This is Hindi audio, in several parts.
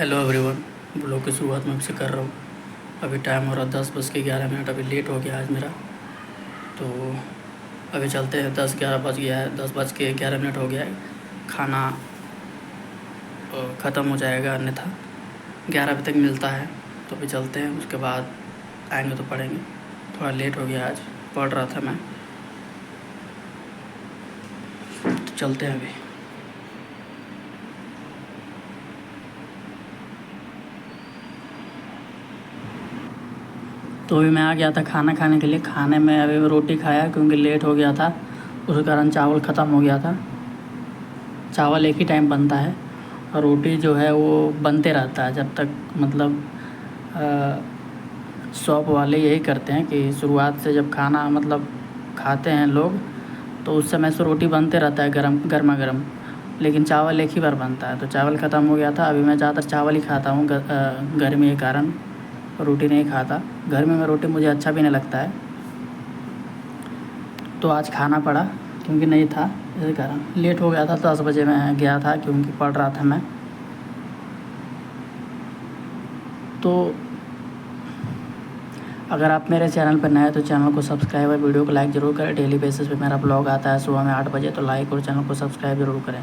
Hello everyone. ब्लॉग की शुरुआत में आपसे कर रहा हूँ। अभी टाइम हो रहा 10:11। अभी लेट हो गया आज मेरा, तो अभी चलते हैं। 10-11 बज गया है, 10:11 हो गया है। खाना ख़त्म हो जाएगा, अन्यथा 11 बजे तक मिलता है। तो अभी चलते हैं, उसके बाद आएंगे तो पढ़ेंगे। थोड़ा लेट हो गया आज, पढ़ रहा था मैं, तो चलते हैं अभी। तो अभी मैं आ गया था खाना खाने के लिए। खाने में अभी रोटी खाया क्योंकि लेट हो गया था, उस कारण चावल ख़त्म हो गया था। चावल एक ही टाइम बनता है और रोटी जो है वो बनते रहता है जब तक, मतलब शॉप वाले यही करते हैं कि शुरुआत से जब खाना मतलब खाते हैं लोग, तो उस समय से रोटी बनते रहता है गर्मा गर्म। लेकिन चावल एक ही बार बनता है, तो चावल ख़त्म हो गया था। अभी मैं ज़्यादातर चावल ही खाता हूँ गर्मी के कारण, रोटी नहीं खाता। गर्मी में रोटी मुझे अच्छा भी नहीं लगता है, तो आज खाना पड़ा क्योंकि नहीं था, इसी कारण लेट हो गया था। 10 बजे मैं गया था क्योंकि पढ़ रहा था मैं। तो अगर आप मेरे चैनल पर नए हैं तो चैनल को सब्सक्राइब और वीडियो को लाइक ज़रूर करें। डेली बेसिस पे मेरा ब्लॉग आता है सुबह में 8 बजे, तो लाइक और चैनल को सब्सक्राइब ज़रूर करें।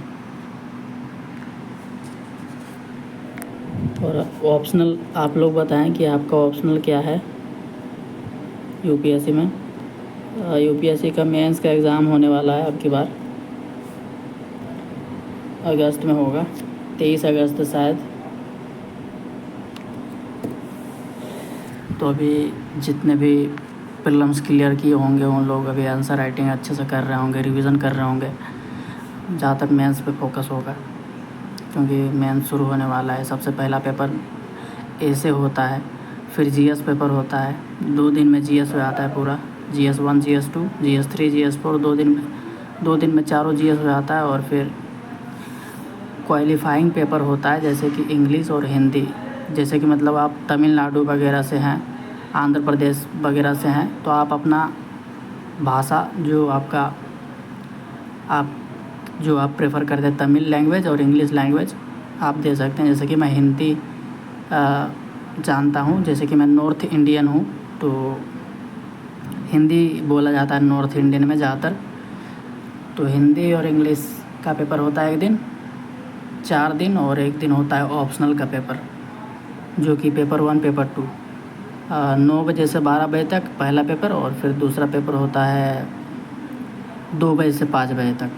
और ऑप्शनल आप लोग बताएं कि आपका ऑप्शनल क्या है यूपीएससी में। यूपीएससी का मेंस का एग्ज़ाम होने वाला है अब की बार, अगस्त में होगा, 23 अगस्त शायद। तो अभी जितने भी प्रीलिम्स क्लियर किए होंगे उन लोग अभी आंसर राइटिंग अच्छे से कर रहे होंगे, रिवीजन कर रहे होंगे। जहाँ तक मेंस पे फोकस होगा, क्योंकि मेंस शुरू होने वाला है। सबसे पहला पेपर ऐसे होता है, फिर जीएस पेपर होता है। 2 दिन में जीएस हो जाता है पूरा, GS 1, GS 2, GS 3, GS 4। 2 दिन में चारों जीएस हो जाता है। और फिर क्वालिफाइंग पेपर होता है, जैसे कि इंग्लिश और हिंदी। जैसे कि मतलब आप तमिलनाडु वगैरह से हैं, आंध्र प्रदेश वगैरह से हैं, तो आप अपना भाषा जो आप प्रेफर करते हैं, तमिल लैंग्वेज और इंग्लिश लैंग्वेज आप दे सकते हैं। जैसे कि मैं हिंदी जानता हूँ, जैसे कि मैं नॉर्थ इंडियन हूँ, तो हिंदी बोला जाता है नॉर्थ इंडियन में ज़्यादातर। तो हिंदी और इंग्लिश का पेपर होता है एक दिन, 4 दिन, और एक दिन होता है ऑप्शनल का पेपर, जो कि पेपर 1 पेपर 2 9 बजे से 12 बजे तक पहला पेपर, और फिर दूसरा पेपर होता है 2 बजे से 5 बजे तक।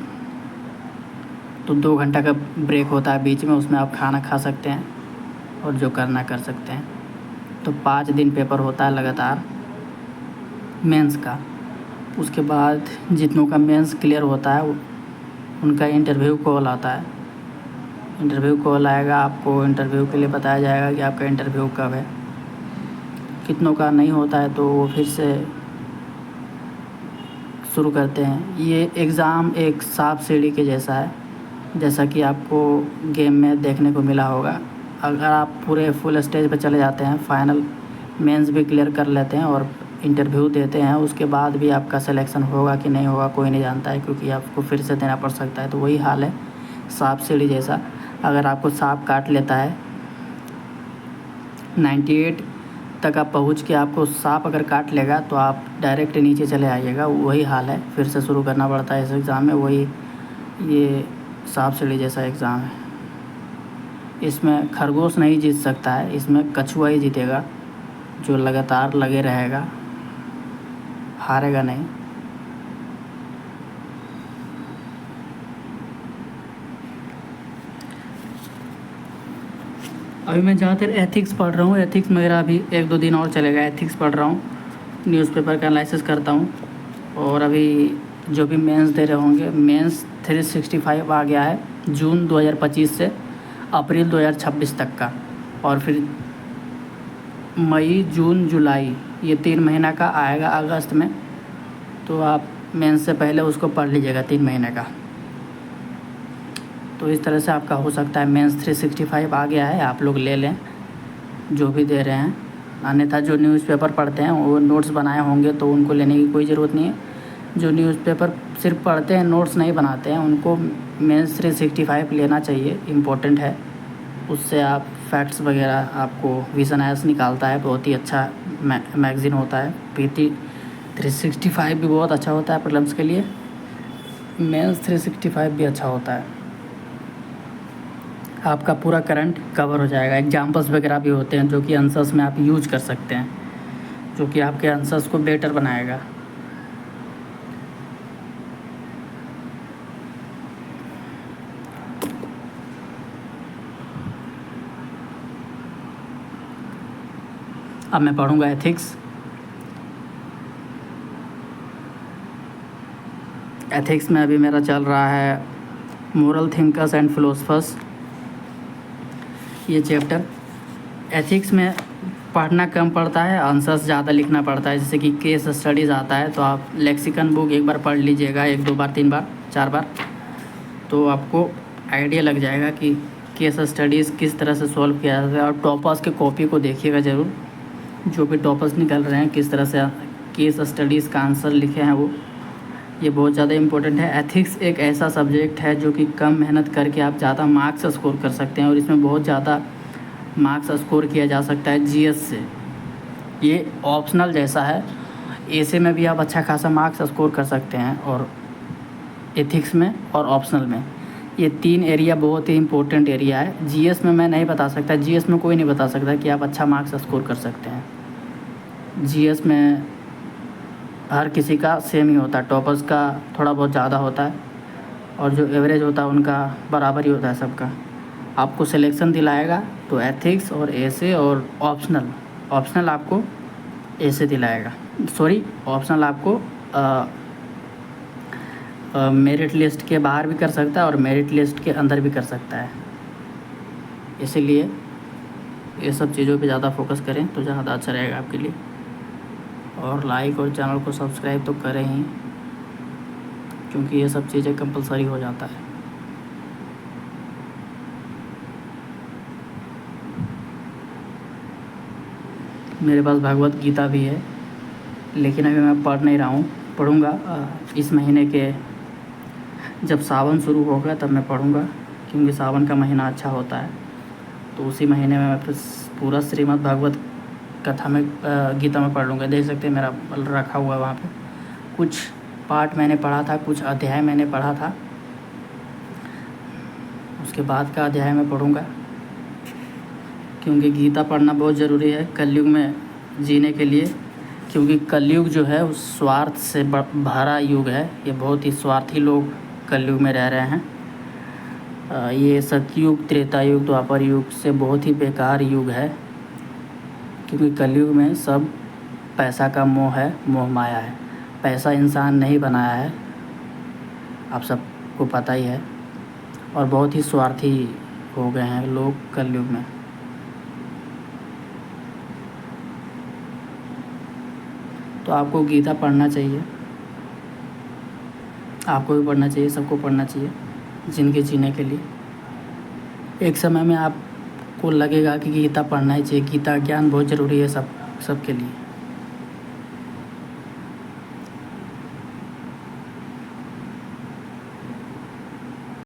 तो 2 घंटा का ब्रेक होता है बीच में, उसमें आप खाना खा सकते हैं और जो करना कर सकते हैं। तो 5 दिन पेपर होता है लगातार मेंस का। उसके बाद जितनों का मेंस क्लियर होता है उनका इंटरव्यू कॉल आता है। इंटरव्यू कॉल आएगा, आपको इंटरव्यू के लिए बताया जाएगा कि आपका इंटरव्यू कब है। कितनों का नहीं होता है तो वो फिर से शुरू करते हैं। ये एग्ज़ाम एक सांप सीढ़ी के जैसा है, जैसा कि आपको गेम में देखने को मिला होगा। अगर आप पूरे फुल स्टेज पर चले जाते हैं, फाइनल मेंस भी क्लियर कर लेते हैं और इंटरव्यू देते हैं, उसके बाद भी आपका सिलेक्शन होगा कि नहीं होगा कोई नहीं जानता है, क्योंकि आपको फिर से देना पड़ सकता है। तो वही हाल है सांप सीढ़ी जैसा। अगर आपको सांप काट लेता है 98 तक आप पहुंच के, आपको सांप अगर काट लेगा तो आप डायरेक्ट नीचे चले आइएगा। वही हाल है, फिर से शुरू करना पड़ता है इस एग्ज़ाम में। वही ये सांप सीढ़ी जैसा एग्ज़ाम है। इसमें खरगोश नहीं जीत सकता है, इसमें कछुआ ही जीतेगा, जो लगातार लगे रहेगा, हारेगा नहीं। अभी मैं ज़्यादातर एथिक्स पढ़ रहा हूँ। एथिक्स मेरा अभी 1-2 दिन और चलेगा। एथिक्स पढ़ रहा हूँ, न्यूज़पेपर का एनालिसिस करता हूँ। और अभी जो भी मेंस दे रहे होंगे, मेंस 365 आ गया है जून 2025 से अप्रैल 2026 तक का। और फिर मई, जून, जुलाई, ये 3 महीना का आएगा अगस्त में। तो आप मेंस से पहले उसको पढ़ लीजिएगा 3 महीने का। तो इस तरह से आपका हो सकता है। मेंस 365 आ गया है, आप लोग ले लें जो भी दे रहे हैं। अन्यथा जो न्यूज़पेपर पढ़ते हैं वो नोट्स बनाए होंगे तो उनको लेने की कोई ज़रूरत नहीं है। जो न्यूज़पेपर सिर्फ पढ़ते हैं, नोट्स नहीं बनाते हैं, उनको मेंस 365 लेना चाहिए, इम्पोर्टेंट है। उससे आप फैक्ट्स वगैरह आपको विज़न एस निकालता है, बहुत ही अच्छा मैगज़ीन होता है। PT 365 भी बहुत अच्छा होता है प्रीलिम्स के लिए, मेंस 365 भी अच्छा होता है। आपका पूरा करंट कवर हो जाएगा। एग्जाम्पल्स वगैरह भी होते हैं जो कि आंसर्स में आप यूज कर सकते हैं, जो कि आपके आंसर्स को बेटर बनाएगा। अब मैं पढ़ूंगा एथिक्स। एथिक्स में अभी मेरा चल रहा है मोरल थिंकर्स एंड फिलोसफर्स, ये चैप्टर। एथिक्स में पढ़ना कम पड़ता है, आंसर्स ज़्यादा लिखना पड़ता है। जैसे कि केस स्टडीज़ आता है तो आप लेक्सिकन बुक एक बार पढ़ लीजिएगा, 1 2 बार 3 बार 4 बार, तो आपको आइडिया लग जाएगा कि केस स्टडीज़ किस तरह से सॉल्व किया जाता है। और टॉपर्स के कॉपी को देखिएगा ज़रूर, जो भी टॉपर्स निकल रहे हैं किस तरह से केस स्टडीज़ का आंसर लिखे हैं वो, ये बहुत ज़्यादा इम्पोर्टेंट है। एथिक्स एक ऐसा सब्जेक्ट है जो कि कम मेहनत करके आप ज़्यादा मार्क्स स्कोर कर सकते हैं, और इसमें बहुत ज़्यादा मार्क्स स्कोर किया जा सकता है GS से। ये ऑप्शनल जैसा है, ऐसे में भी आप अच्छा खासा मार्क्स स्कोर कर सकते हैं, और एथिक्स में और ऑप्शनल में ये 3 एरिया बहुत ही इम्पोर्टेंट एरिया है। GS में मैं नहीं बता सकता, GS में कोई नहीं बता सकता कि आप अच्छा मार्क्स स्कोर कर सकते हैं। GS में हर किसी का सेम ही होता है, टॉपर्स का थोड़ा बहुत ज़्यादा होता है और जो एवरेज होता है उनका बराबर ही होता है सबका। आपको सिलेक्शन दिलाएगा तो एथिक्स और ऐसे और ऑप्शनल आपको ऐसे दिलाएगा, ऑप्शनल आपको मेरिट लिस्ट के बाहर भी कर सकता है और मेरिट लिस्ट के अंदर भी कर सकता है। इसीलिए ये सब चीज़ों पे ज़्यादा फोकस करें तो ज़्यादा अच्छा रहेगा आपके लिए। और लाइक और चैनल को सब्सक्राइब तो करें ही, क्योंकि ये सब चीज़ें कंपलसरी हो जाता है। मेरे पास भगवत गीता भी है, लेकिन अभी मैं पढ़ नहीं रहा हूँ, पढ़ूँगा इस महीने के जब सावन शुरू होगा तब मैं पढ़ूँगा, क्योंकि सावन का महीना अच्छा होता है। तो उसी महीने में मैं पूरा श्रीमद् भागवत कथा में गीता में पढ़ लूँगा। देख सकते हैं मेरा रखा हुआ है वहाँ पे, कुछ पार्ट मैंने पढ़ा था, कुछ अध्याय मैंने पढ़ा था, उसके बाद का अध्याय मैं पढ़ूँगा, क्योंकि गीता पढ़ना बहुत ज़रूरी है कलयुग में जीने के लिए। क्योंकि कलयुग जो है उस स्वार्थ से भरा युग है, ये बहुत ही स्वार्थी लोग कलयुग में रह रहे हैं। ये सतयुग, त्रेता युग, द्वापर युग से बहुत ही बेकार युग है, क्योंकि कलयुग में सब पैसा का मोह है, मोह माया है। पैसा इंसान नहीं बनाया है, आप सबको पता ही है, और बहुत ही स्वार्थी हो गए हैं लोग कलयुग में। तो आपको गीता पढ़ना चाहिए, आपको भी पढ़ना चाहिए, सबको पढ़ना चाहिए ज़िंदगी जीने के लिए। एक समय में आपको लगेगा कि गीता पढ़ना ही चाहिए, गीता ज्ञान बहुत ज़रूरी है सबके लिए।